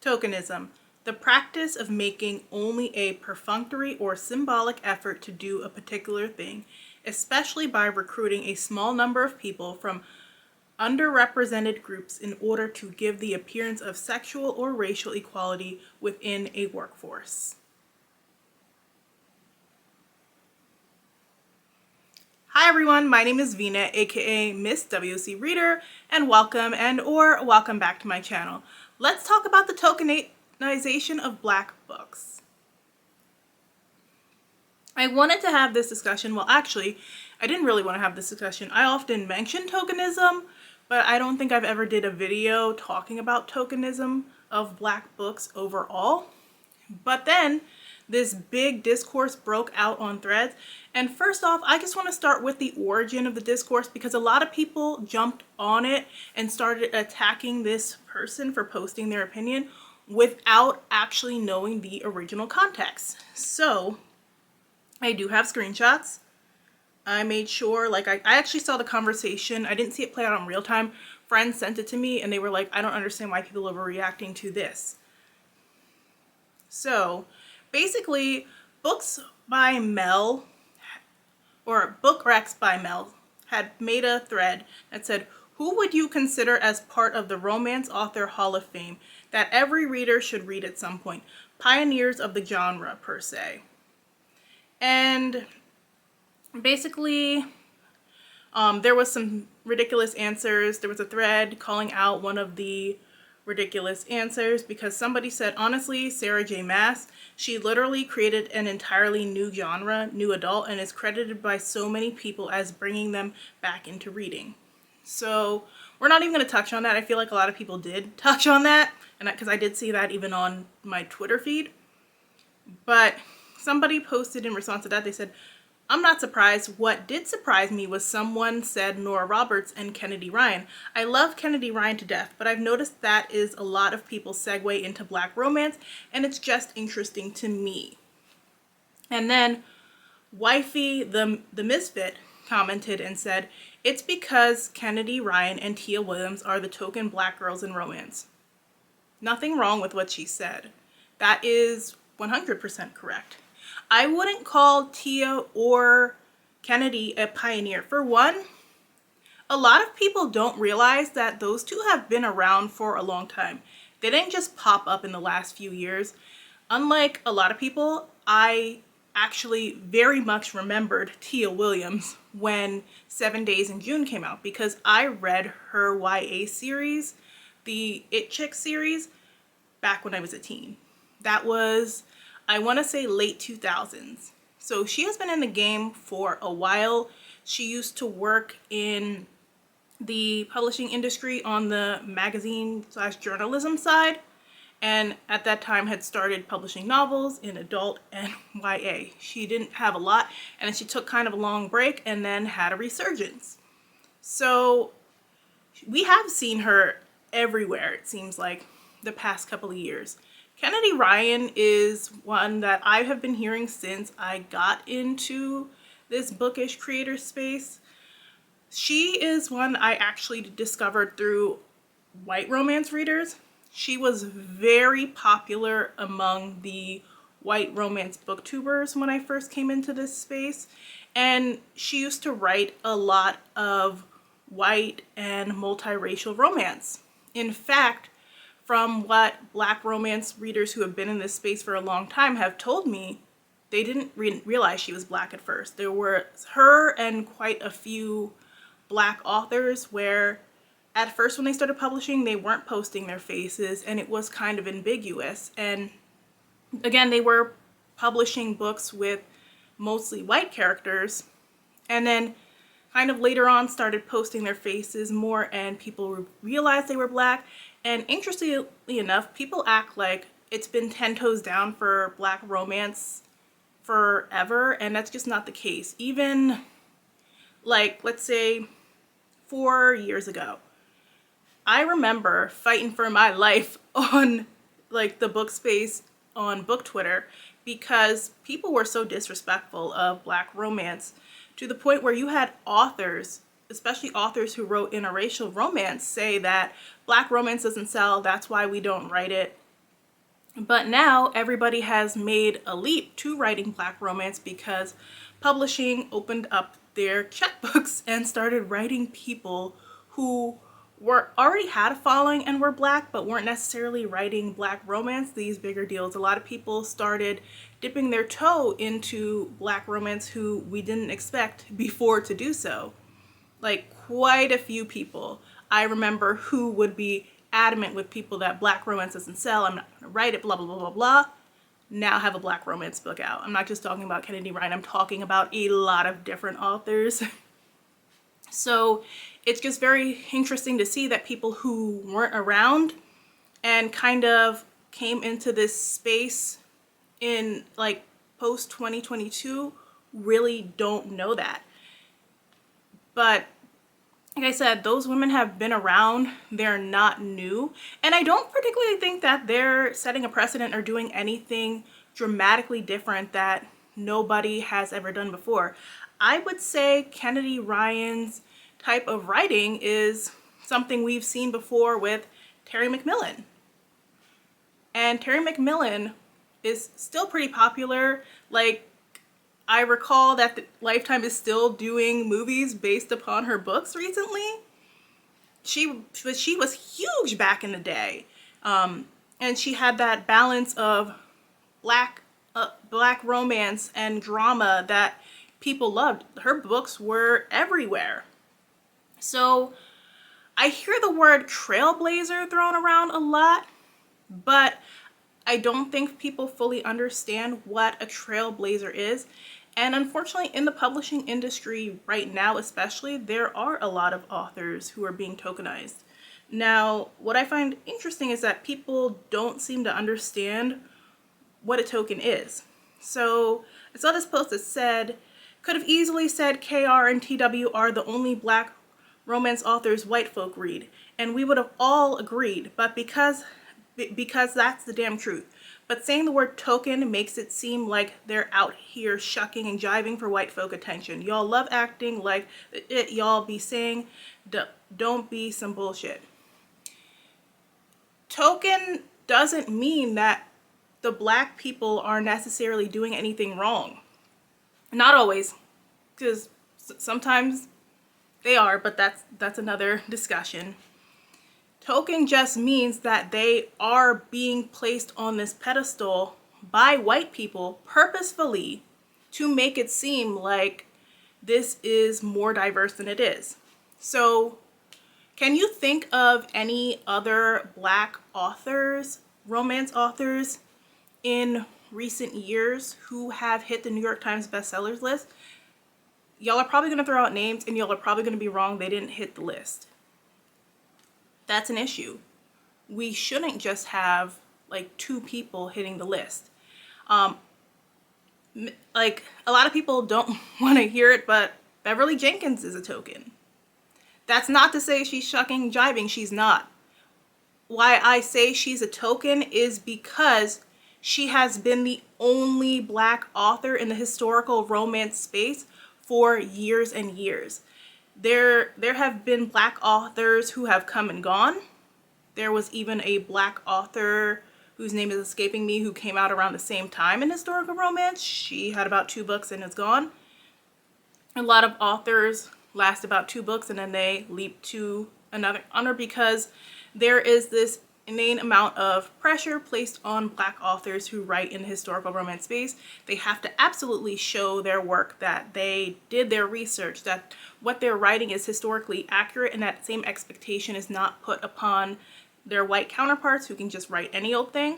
Tokenism, the practice of making only a perfunctory or symbolic effort to do a particular thing, especially by recruiting a small number of people from underrepresented groups in order to give the appearance of sexual or racial equality within a workforce. Hi everyone, my name is Vina, aka Miss WOCReader, and welcome back to my channel. Let's talk about the tokenization of Black books. I wanted to have this discussion, well actually, I didn't really want to have this discussion. I often mention tokenism, but I don't think I've ever did a video talking about tokenism of Black books overall. But then this big discourse broke out on Threads. And first off, I just want to start with the origin of the discourse because a lot of people jumped on it and started attacking this person for posting their opinion without actually knowing the original context. So I do have screenshots. I made sure, I actually saw the conversation. I didn't see it play out in real time. Friends sent it to me and they were like, I don't understand why people are overreacting to this. So basically, Books by Mel, or Bookrex by Mel, had made a thread that said, who would you consider as part of the Romance Author Hall of Fame that every reader should read at some point? Pioneers of the genre, per se. And basically, there was some ridiculous answers. There was a thread calling out one of the ridiculous answers because somebody said, honestly, Sarah J. Maas, she literally created an entirely new genre, new adult, and is credited by so many people as bringing them back into reading. So we're not even going to touch on that. I feel like a lot of people did touch on that, and because I did see that even on my Twitter feed. But somebody posted in response to that, they said, I'm not surprised. What did surprise me was someone said Nora Roberts and Kennedy Ryan. I love Kennedy Ryan to death, but I've noticed that is a lot of people's segue into Black romance, and it's just interesting to me. And then Wifey the Misfit commented and said, it's because Kennedy Ryan and Tia Williams are the token Black girls in romance. Nothing wrong with what she said. That is 100% correct. I wouldn't call Tia or Kennedy a pioneer. For one, a lot of people don't realize that those two have been around for a long time. They didn't just pop up in the last few years. Unlike a lot of people, I actually very much remembered Tia Williams when 7 Days in June came out because I read her YA series, the It Chick series, back when I was a teen. That was, I want to say, late 2000s. So she has been in the game for a while. She used to work in the publishing industry on the magazine/journalism side, and at that time had started publishing novels in adult and YA. She didn't have a lot, and then she took kind of a long break and then had a resurgence. So we have seen her everywhere, it seems like, the past couple of years. Kennedy Ryan is one that I have been hearing since I got into this bookish creator space. She is one I actually discovered through white romance readers. She was very popular among the white romance booktubers when I first came into this space. And she used to write a lot of white and multiracial romance. In fact, from what Black romance readers who have been in this space for a long time have told me, they didn't realize she was Black at first. There were her and quite a few Black authors where at first when they started publishing, they weren't posting their faces and it was kind of ambiguous. And again, they were publishing books with mostly white characters, and then kind of later on started posting their faces more and people realized they were Black. And interestingly enough, people act like it's been 10 toes down for Black romance forever, and that's just not the case. Even, let's say 4 years ago, I remember fighting for my life on, the book space on book Twitter because people were so disrespectful of Black romance to the point where you had authors, especially authors who wrote interracial romance, say that Black romance doesn't sell, that's why we don't write it. But now everybody has made a leap to writing Black romance because publishing opened up their checkbooks and started writing people who were already had a following and were Black but weren't necessarily writing Black romance, these bigger deals. A lot of people started dipping their toe into Black romance who we didn't expect before to do so. Like quite a few people I remember who would be adamant with people that Black romance doesn't sell, I'm not gonna write it, blah blah blah blah blah, now have a Black romance book out. I'm not just talking about Kennedy Ryan, I'm talking about a lot of different authors. So it's just very interesting to see that people who weren't around and kind of came into this space in like post 2022 really don't know that. But like I said, those women have been around, they're not new, and I don't particularly think that they're setting a precedent or doing anything dramatically different that nobody has ever done before. I would say Kennedy Ryan's type of writing is something we've seen before with Terry McMillan. And Terry McMillan is still pretty popular. Like, I recall that Lifetime is still doing movies based upon her books recently. She was huge back in the day. And she had that balance of black romance and drama that people loved. Her books were everywhere. So I hear the word trailblazer thrown around a lot, but I don't think people fully understand what a trailblazer is. And unfortunately, in the publishing industry right now especially, there are a lot of authors who are being tokenized. Now, what I find interesting is that people don't seem to understand what a token is. So I saw this post that said, could have easily said KR and TW are the only Black romance authors white folk read, and we would have all agreed, but because that's the damn truth. But saying the word token makes it seem like they're out here shucking and jiving for white folk attention. Y'all love acting like it y'all be saying. Don't be some bullshit. Token doesn't mean that the Black people are necessarily doing anything wrong. Not always, because sometimes they are, but that's another discussion. Token just means that they are being placed on this pedestal by white people purposefully to make it seem like this is more diverse than it is. So can you think of any other Black authors, romance authors in recent years who have hit the New York Times bestsellers list? Y'all are probably going to throw out names and y'all are probably going to be wrong. They didn't hit the list. That's an issue. We shouldn't just have like 2 people hitting the list. Like a lot of people don't want to hear it, but Beverly Jenkins is a token. That's not to say she's shucking jiving. She's not. Why I say she's a token is because she has been the only Black author in the historical romance space for years and years. There have been Black authors who have come and gone. There was even a Black author whose name is escaping me who came out around the same time in historical romance. She had about 2 books and is gone. A lot of authors last about 2 books and then they leap to another honor because there is this inane amount of pressure placed on Black authors who write in the historical romance space. They have to absolutely show their work, that they did their research, that what they're writing is historically accurate, and that same expectation is not put upon their white counterparts who can just write any old thing.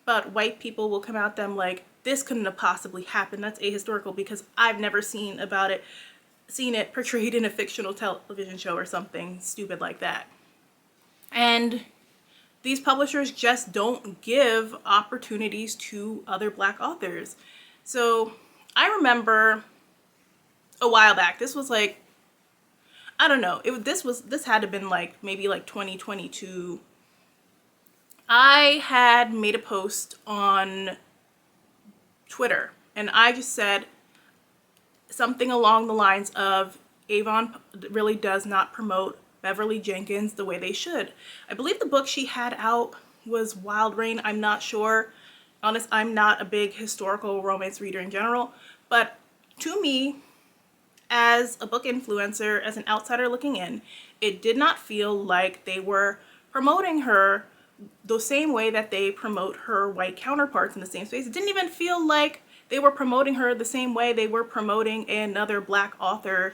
But white people will come at them like, this couldn't have possibly happened, that's ahistorical because I've never seen it portrayed in a fictional television show or something stupid like that. And these publishers just don't give opportunities to other Black authors. So I remember a while back, this was like, I don't know, this had to have been like maybe like 2022. I had made a post on Twitter and I just said something along the lines of Avon really does not promote Beverly Jenkins the way they should. I believe the book she had out was Wild Rain. I'm not sure. Honest, I'm not a big historical romance reader in general, but to me, as a book influencer, as an outsider looking in, it did not feel like they were promoting her the same way that they promote her white counterparts in the same space. It didn't even feel like they were promoting her the same way they were promoting another Black author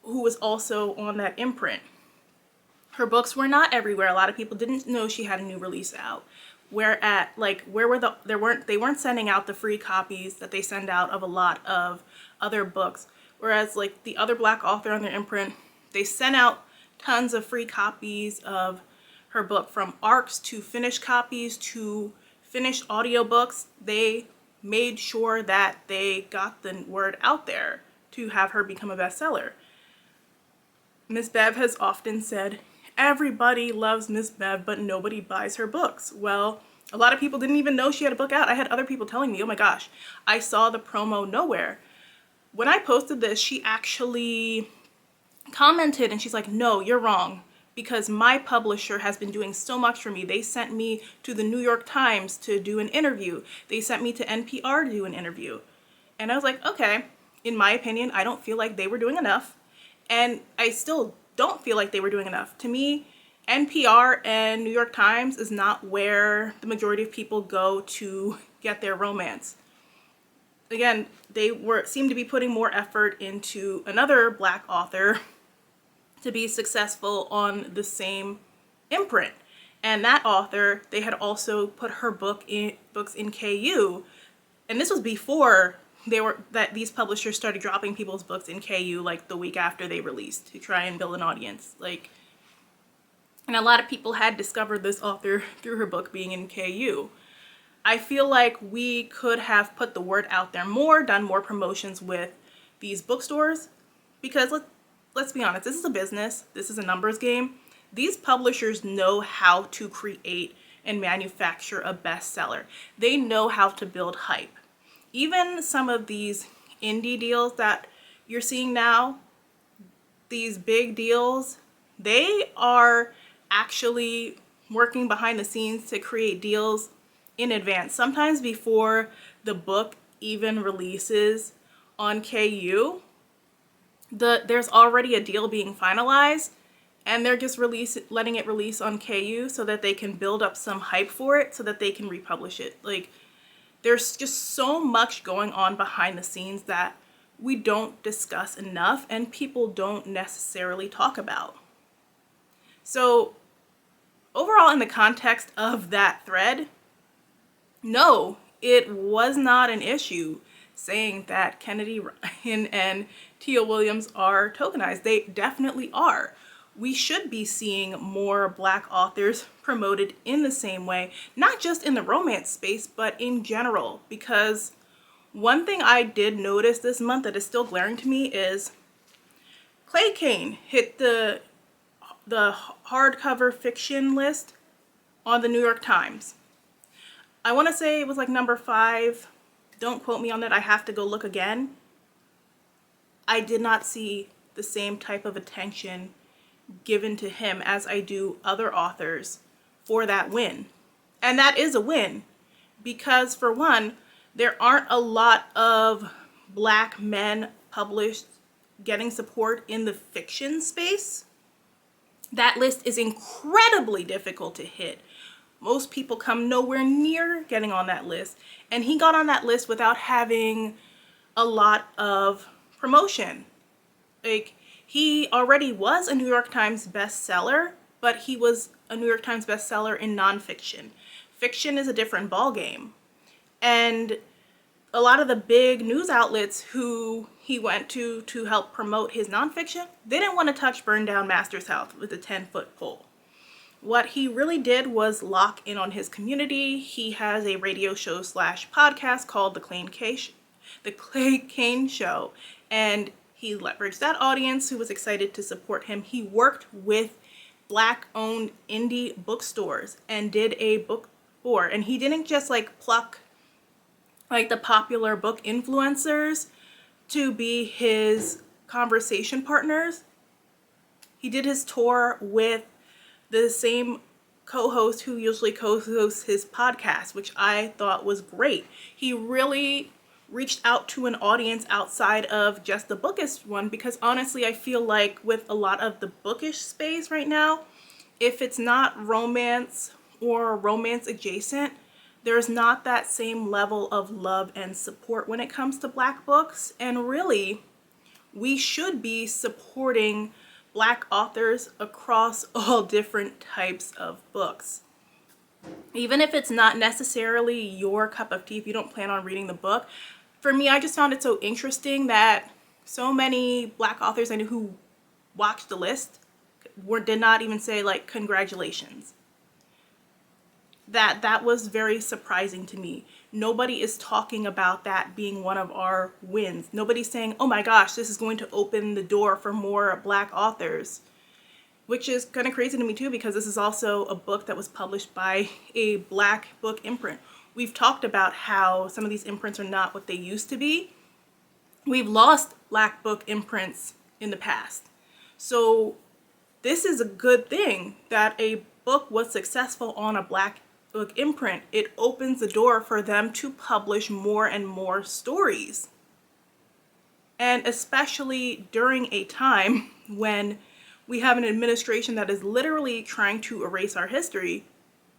who was also on that imprint. Her books were not everywhere. A lot of people didn't know she had a new release out. They weren't sending out the free copies that they send out of a lot of other books. Whereas like the other Black author on their imprint, they sent out tons of free copies of her book, from ARCs to finished copies to finished audiobooks. They made sure that they got the word out there to have her become a bestseller. Miss Bev has often said, everybody loves Miss Bev, but nobody buys her books. Well, a lot of people didn't even know she had a book out. I had other people telling me, oh my gosh, I saw the promo nowhere. When I posted this, she actually commented and she's like, no, you're wrong, because my publisher has been doing so much for me. They sent me to the New York Times to do an interview. They sent me to NPR to do an interview. And I was like, okay, in my opinion, I don't feel like they were doing enough. And I still don't feel like they were doing enough. To me, NPR and New York Times is not where the majority of people go to get their romance. Again, they seemed to be putting more effort into another Black author to be successful on the same imprint. And that author, they had also put her books in KU. And this was before these publishers started dropping people's books in KU like the week after they released to try and build an audience. And a lot of people had discovered this author through her book being in KU. I feel like we could have put the word out there more, done more promotions with these bookstores, because let's be honest, this is a business, this is a numbers game. These publishers know how to create and manufacture a bestseller. They know how to build hype. Even some of these indie deals that you're seeing now, these big deals, they are actually working behind the scenes to create deals in advance, sometimes before the book even releases on KU. There's already a deal being finalized, and they're just letting it release on KU so that they can build up some hype for it so that they can republish it. There's just so much going on behind the scenes that we don't discuss enough and people don't necessarily talk about. So overall, in the context of that thread, no, it was not an issue saying that Kennedy Ryan and Tia Williams are tokenized. They definitely are. We should be seeing more Black authors promoted in the same way, not just in the romance space, but in general. Because one thing I did notice this month that is still glaring to me is Clay Kane hit the hardcover fiction list on the New York Times. I want to say it was like number 5. Don't quote me on that. I have to go look again. I did not see the same type of attention given to him as I do other authors for that win. And that is a win because, for one, there aren't a lot of Black men published getting support in the fiction space. That list is incredibly difficult to hit. Most people come nowhere near getting on that list. And he got on that list without having a lot of promotion. He already was a New York Times bestseller, but he was a New York Times bestseller in nonfiction. Fiction is a different ballgame. And a lot of the big news outlets who he went to help promote his nonfiction, they didn't want to touch Burn Down Master's House with a 10-foot pole. What he really did was lock in on his community. He has a radio show / podcast called The Clay Kane Show, and he leveraged that audience who was excited to support him. He worked with Black-owned indie bookstores and did a book tour, and he didn't just pluck the popular book influencers to be his conversation partners. He did his tour with the same co-host who usually co-hosts his podcast, which I thought was great. He really reached out to an audience outside of just the bookish one, because honestly, I feel like with a lot of the bookish space right now, if it's not romance or romance adjacent, there's not that same level of love and support when it comes to Black books. And really, we should be supporting Black authors across all different types of books. Even if it's not necessarily your cup of tea, if you don't plan on reading the book. For me, I just found it so interesting that so many Black authors I knew who watched the list did not even say like congratulations. That was very surprising to me. Nobody is talking about that being one of our wins. Nobody's saying, oh my gosh, this is going to open the door for more Black authors, which is kind of crazy to me too, because this is also a book that was published by a Black book imprint. We've talked about how some of these imprints are not what they used to be. We've lost Black book imprints in the past. So this is a good thing that a book was successful on a Black book imprint. It opens the door for them to publish more and more stories. And especially during a time when we have an administration that is literally trying to erase our history,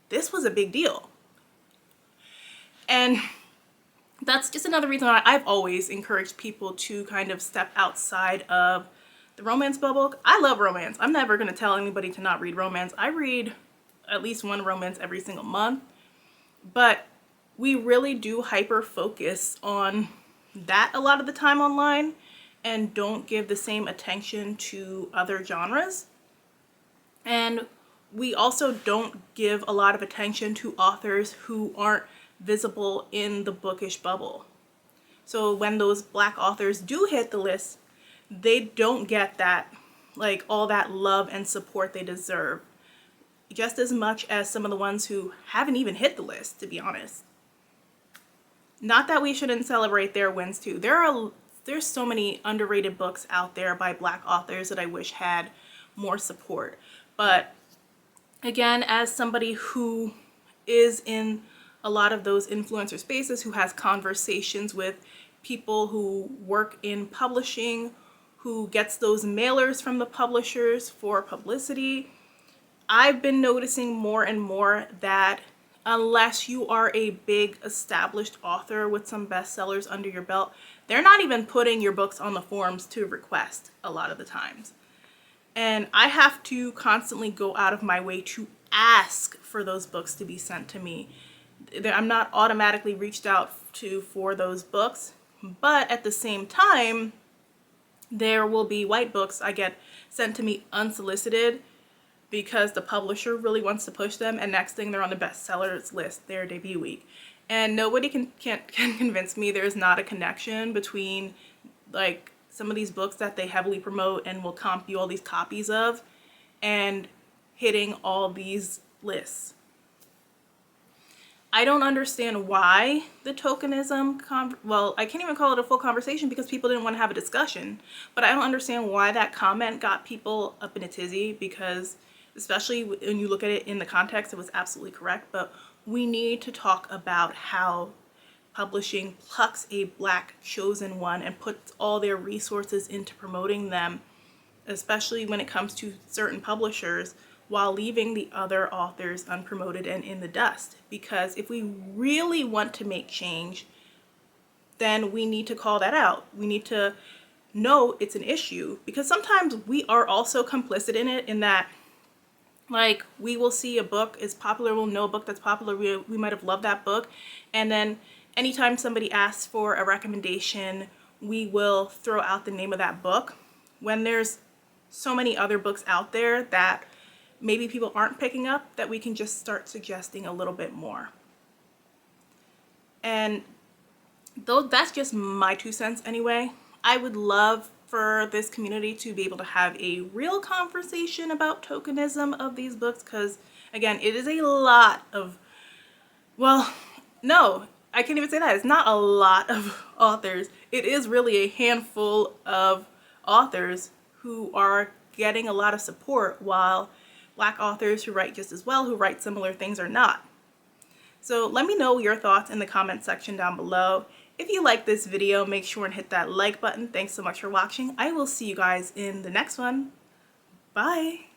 this was a big deal. And that's just another reason why I've always encouraged people to kind of step outside of the romance bubble. I love romance. I'm never going to tell anybody to not read romance. I read at least one romance every single month. But we really do hyper focus on that a lot of the time online and don't give the same attention to other genres. And we also don't give a lot of attention to authors who aren't visible in the bookish bubble. So when those Black authors do hit the list, they don't get that, like, all that love and support they deserve, just as much as some of the ones who haven't even hit the list, to be honest. Not that we shouldn't celebrate their wins too. There's so many underrated books out there by Black authors that I wish had more support. But again, as somebody who is in a lot of those influencer spaces, who has conversations with people who work in publishing, who gets those mailers from the publishers for publicity, I've been noticing more and more that unless you are a big established author with some bestsellers under your belt, they're not even putting your books on the forums to request a lot of the times. And I have to constantly go out of my way to ask for those books to be sent to me. I'm not automatically reached out to for those books, but at the same time, there will be white books I get sent to me unsolicited because the publisher really wants to push them, and next thing they're on the bestsellers list their debut week. And nobody can convince me there's not a connection between like some of these books that they heavily promote and will comp you all these copies of and hitting all these lists. I don't understand why the tokenism, I can't even call it a full conversation because people didn't want to have a discussion, but I don't understand why that comment got people up in a tizzy, because especially when you look at it in the context, it was absolutely correct. But we need to talk about how publishing plucks a Black chosen one and puts all their resources into promoting them, especially when it comes to certain publishers, while leaving the other authors unpromoted and in the dust. Because if we really want to make change, then we need to call that out. We need to know it's an issue, because sometimes we are also complicit in it, in that like we will see a book is popular, we'll know a book that's popular, we might have loved that book, and then anytime somebody asks for a recommendation, we will throw out the name of that book, when there's so many other books out there that maybe people aren't picking up, that we can just start suggesting a little bit more. And though that's just my 2 cents anyway, I would love for this community to be able to have a real conversation about tokenism of these books, because again, it is a lot of, well, no, I can't even say that. It's not a lot of authors. It is really a handful of authors who are getting a lot of support, while Black authors who write just as well, who write similar things or not. So let me know your thoughts in the comment section down below. If you like this video, make sure and hit that like button. Thanks so much for watching. I will see you guys in the next one. Bye.